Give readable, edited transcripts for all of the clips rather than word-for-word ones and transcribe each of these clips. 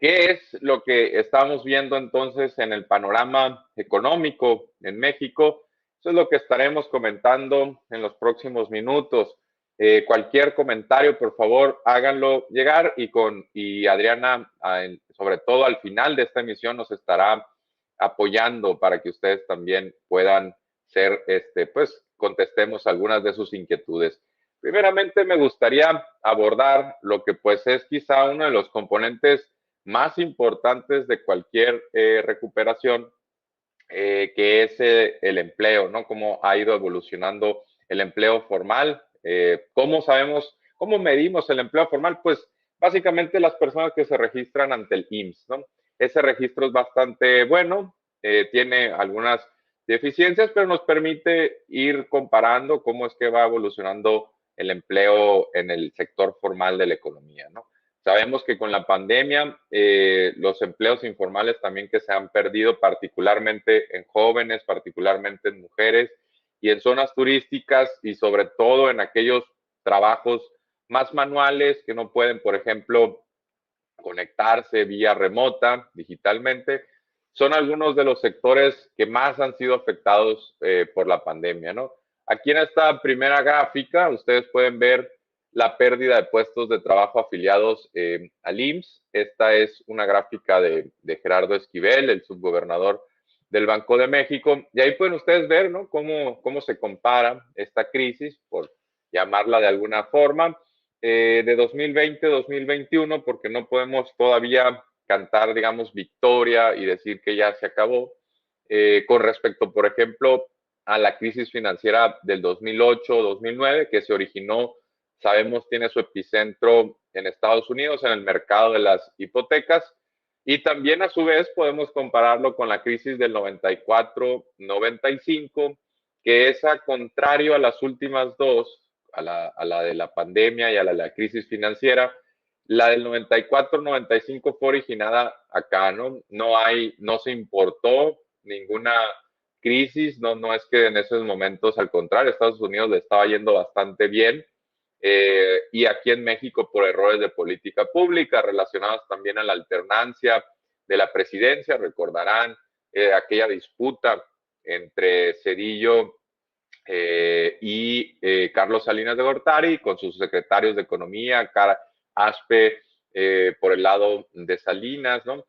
¿Qué es lo que estamos viendo entonces en el panorama económico en México? Eso es lo que estaremos comentando en los próximos minutos. Cualquier comentario, por favor, háganlo llegar y Adriana, sobre todo al final de esta emisión, nos estará apoyando para que ustedes también puedan ser, pues, contestemos algunas de sus inquietudes. Primeramente, me gustaría abordar lo que pues es quizá uno de los componentes más importantes de cualquier recuperación, que es el empleo, ¿no? Cómo ha ido evolucionando el empleo formal. ¿Cómo sabemos, cómo medimos el empleo formal? Pues básicamente las personas que se registran ante el IMSS, ¿no? Ese registro es bastante bueno, tiene algunas deficiencias, pero nos permite ir comparando cómo es que va evolucionando el empleo en el sector formal de la economía, ¿no? Sabemos que con la pandemia, los empleos informales también que se han perdido, particularmente en jóvenes, particularmente en mujeres y en zonas turísticas y sobre todo en aquellos trabajos más manuales que no pueden, por ejemplo, conectarse vía remota, digitalmente, son algunos de los sectores que más han sido afectados por la pandemia, ¿no? Aquí en esta primera gráfica ustedes pueden ver la pérdida de puestos de trabajo afiliados al IMSS. Esta es una gráfica de Gerardo Esquivel, el subgobernador del Banco de México, y ahí pueden ustedes ver, ¿no? Cómo se compara esta crisis, por llamarla de alguna forma, de 2020-2021, porque no podemos todavía cantar, digamos, victoria y decir que ya se acabó, con respecto, por ejemplo, a la crisis financiera del 2008-2009, que se originó, sabemos, tiene su epicentro en Estados Unidos, en el mercado de las hipotecas, y también a su vez podemos compararlo con la crisis del 94-95, que es a contrario a las últimas dos, a la de la pandemia y a la de la crisis financiera. La del 94-95 fue originada acá, ¿no? No se importó ninguna crisis, no es que en esos momentos, al contrario, Estados Unidos le estaba yendo bastante bien, y aquí en México por errores de política pública relacionados también a la alternancia de la presidencia. Recordarán aquella disputa entre Cedillo y Carlos Salinas de Gortari con sus secretarios de Economía, Aspe, por el lado de Salinas, ¿no?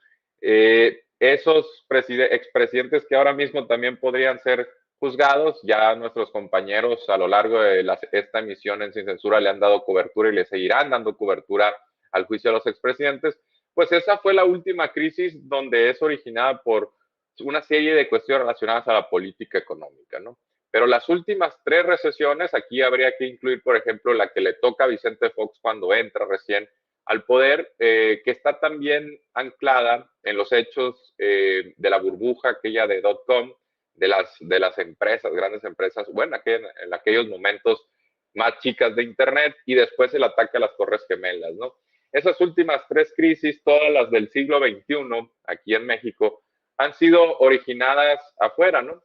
Esos expresidentes que ahora mismo también podrían ser juzgados, ya nuestros compañeros a lo largo de esta emisión en Sin Censura le han dado cobertura y le seguirán dando cobertura al juicio de los expresidentes. Pues esa fue la última crisis donde es originada por una serie de cuestiones relacionadas a la política económica, ¿no? Pero las últimas tres recesiones, aquí habría que incluir, por ejemplo, la que le toca a Vicente Fox cuando entra recién al poder, que está también anclada en los hechos de la burbuja aquella de .com, de las empresas, grandes empresas, bueno, en aquellos momentos más chicas de Internet, y después el ataque a las Torres Gemelas, ¿no? Esas últimas tres crisis, todas las del siglo XXI, aquí en México, han sido originadas afuera, ¿no?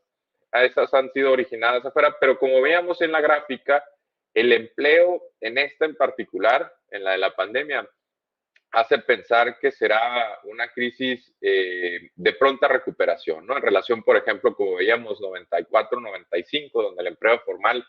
Esas han sido originadas afuera, pero como veíamos en la gráfica, el empleo en esta en particular, en la de la pandemia, hace pensar que será una crisis de pronta recuperación, ¿no? En relación, por ejemplo, como veíamos, 94-95, donde el empleo formal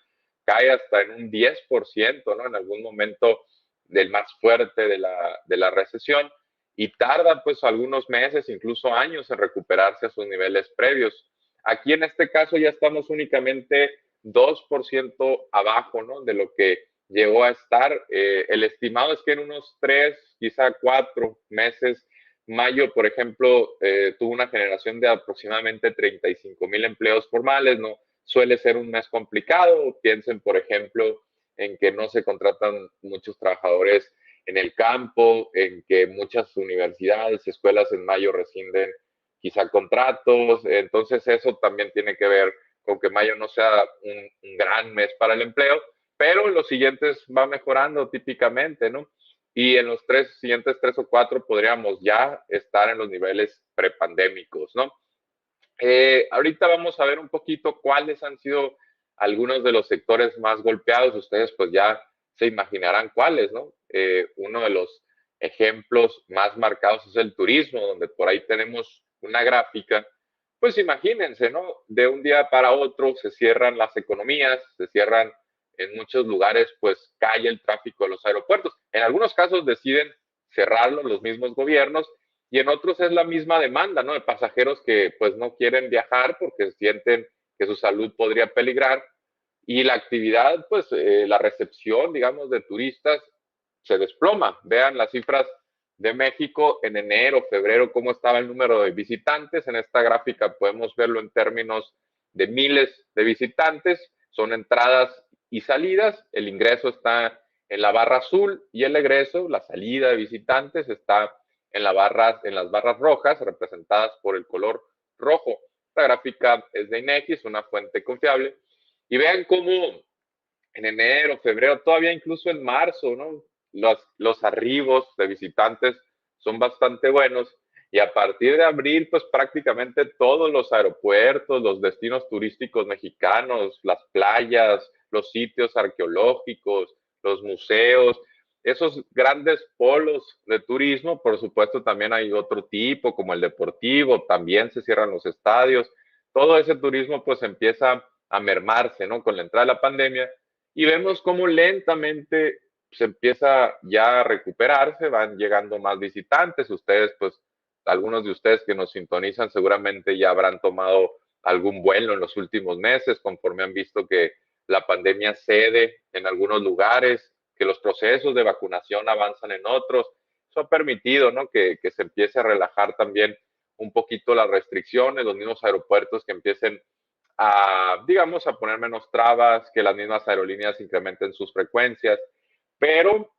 cae hasta en un 10%, ¿no? En algún momento del más fuerte de la recesión, y tarda pues algunos meses, incluso años, en recuperarse a sus niveles previos. Aquí en este caso ya estamos únicamente 2% abajo, ¿no? De lo que llegó a estar. El estimado es que en unos 3, quizá 4 meses, mayo, por ejemplo, tuvo una generación de aproximadamente 35,000 empleos formales, ¿no? Suele ser un mes complicado. Piensen, por ejemplo, en que no se contratan muchos trabajadores en el campo, en que muchas universidades, escuelas en mayo rescinden quizá contratos. Entonces eso también tiene que ver con que mayo no sea un gran mes para el empleo, pero en los siguientes va mejorando típicamente, ¿no? Y en los siguientes 3 o 4 podríamos ya estar en los niveles prepandémicos, ¿no? Ahorita vamos a ver un poquito cuáles han sido algunos de los sectores más golpeados. Ustedes pues ya se imaginarán cuáles, ¿no? Uno de los ejemplos más marcados es el turismo, donde por ahí tenemos una gráfica. Pues imagínense, ¿no? De un día para otro se cierran las economías, se cierran en muchos lugares, pues cae el tráfico de los aeropuertos. En algunos casos deciden cerrarlos los mismos gobiernos y en otros es la misma demanda, ¿no? De pasajeros que pues no quieren viajar porque sienten que su salud podría peligrar y la actividad, pues la recepción, digamos, de turistas se desploma. Vean las cifras de México en enero, febrero, cómo estaba el número de visitantes. En esta gráfica podemos verlo en términos de miles de visitantes. Son entradas y salidas. El ingreso está en la barra azul y el egreso, la salida de visitantes, está en las barras rojas, representadas por el color rojo. Esta gráfica es de INEGI, es una fuente confiable. Y vean cómo en enero, febrero, todavía incluso en marzo, ¿no? Los arribos de visitantes son bastante buenos y a partir de abril, pues prácticamente todos los aeropuertos, los destinos turísticos mexicanos, las playas, los sitios arqueológicos, los museos, esos grandes polos de turismo, por supuesto también hay otro tipo como el deportivo, también se cierran los estadios, todo ese turismo pues empieza a mermarse, ¿no? Con la entrada de la pandemia y vemos cómo lentamente se empieza ya a recuperarse, van llegando más visitantes, ustedes pues, algunos de ustedes que nos sintonizan seguramente ya habrán tomado algún vuelo en los últimos meses, conforme han visto que la pandemia cede en algunos lugares, que los procesos de vacunación avanzan en otros. Eso ha permitido, ¿no? Que se empiece a relajar también un poquito las restricciones, los mismos aeropuertos que empiecen a, digamos, a poner menos trabas, que las mismas aerolíneas incrementen sus frecuencias. Pero,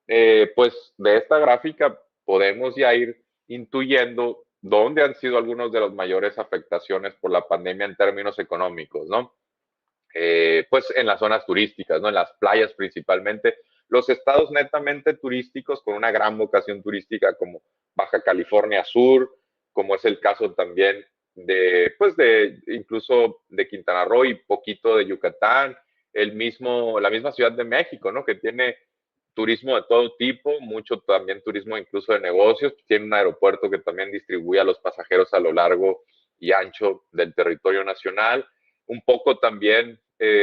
pues, de esta gráfica podemos ya ir intuyendo dónde han sido algunos de las mayores afectaciones por la pandemia en términos económicos, ¿no? Pues en las zonas turísticas, ¿no? En las playas principalmente. Los estados netamente turísticos con una gran vocación turística como Baja California Sur, como es el caso también de, pues de incluso de Quintana Roo y poquito de Yucatán, la misma Ciudad de México, ¿no? Que tiene turismo de todo tipo, mucho también turismo incluso de negocios, tiene un aeropuerto que también distribuye a los pasajeros a lo largo y ancho del territorio nacional, un poco también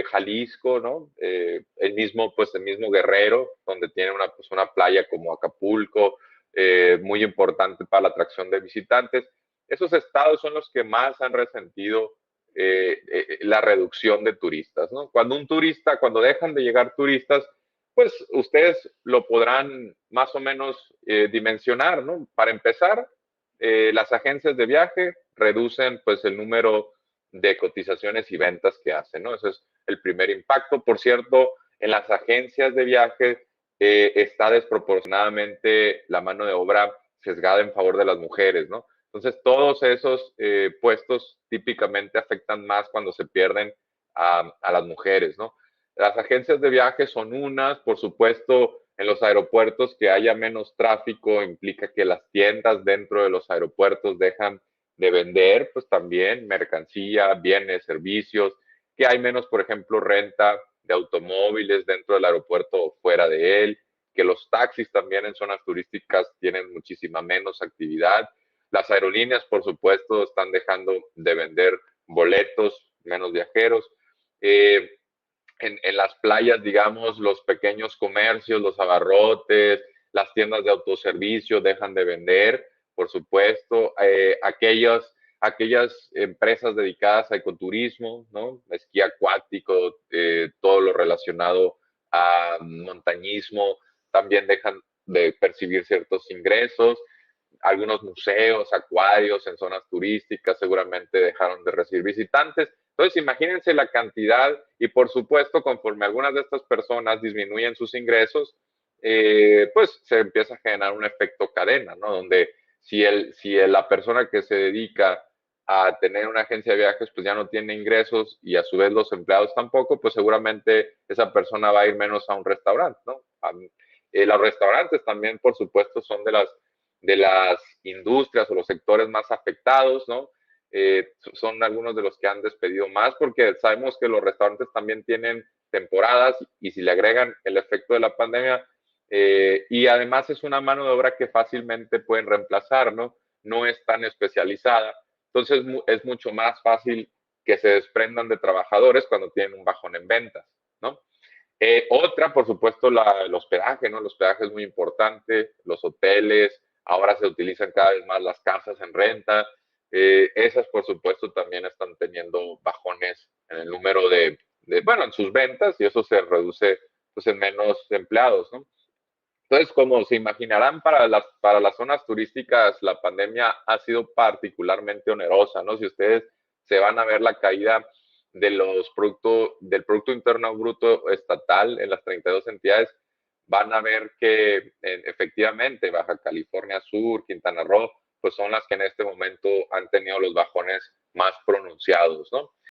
Jalisco, ¿no? El mismo Guerrero, donde tiene pues una playa como Acapulco, muy importante para la atracción de visitantes. Esos estados son los que más han resentido la reducción de turistas, ¿no? Cuando dejan de llegar turistas, pues ustedes lo podrán más o menos dimensionar, ¿no? Para empezar, las agencias de viaje reducen pues el número de cotizaciones y ventas que hacen, ¿no? Ese es el primer impacto. Por cierto, en las agencias de viaje está desproporcionadamente la mano de obra sesgada en favor de las mujeres, ¿no? Entonces, todos esos puestos típicamente afectan más cuando se pierden a las mujeres, ¿no? Las agencias de viaje son unas, por supuesto, en los aeropuertos que haya menos tráfico implica que las tiendas dentro de los aeropuertos dejan de vender, pues también mercancía, bienes, servicios, que hay menos, por ejemplo, renta de automóviles dentro del aeropuerto o fuera de él, que los taxis también en zonas turísticas tienen muchísima menos actividad. Las aerolíneas, por supuesto, están dejando de vender boletos, menos viajeros. En las playas, digamos, los pequeños comercios, los abarrotes, las tiendas de autoservicio dejan de vender, por supuesto, aquellas empresas dedicadas a ecoturismo, ¿no? Esquí acuático, todo lo relacionado a montañismo, también dejan de percibir ciertos ingresos. Algunos museos, acuarios en zonas turísticas seguramente dejaron de recibir visitantes. Entonces, imagínense la cantidad y por supuesto, conforme algunas de estas personas disminuyen sus ingresos, pues se empieza a generar un efecto cadena, ¿no? Donde si la persona que se dedica a tener una agencia de viajes, pues ya no tiene ingresos y a su vez los empleados tampoco, pues seguramente esa persona va a ir menos a un restaurante, ¿no? Los restaurantes también, por supuesto, son de las industrias o los sectores más afectados, ¿no? Son algunos de los que han despedido más porque sabemos que los restaurantes también tienen temporadas y si le agregan el efecto de la pandemia, y además es una mano de obra que fácilmente pueden reemplazar, ¿no? No es tan especializada. Entonces es mucho más fácil que se desprendan de trabajadores cuando tienen un bajón en ventas, ¿no? Otra, por supuesto, el hospedaje, ¿no? El hospedaje es muy importante, los hoteles, ahora se utilizan cada vez más las casas en renta. Esas, por supuesto, también están teniendo bajones en el número bueno, en sus ventas y eso se reduce pues, en menos empleados, ¿no? Entonces, como se imaginarán, para las zonas turísticas la pandemia ha sido particularmente onerosa, ¿no? Si ustedes se van a ver la caída del Producto Interno Bruto estatal en las 32 entidades, van a ver que efectivamente Baja California Sur, Quintana Roo, pues son las que en este momento han tenido los bajones más pronunciados, ¿no?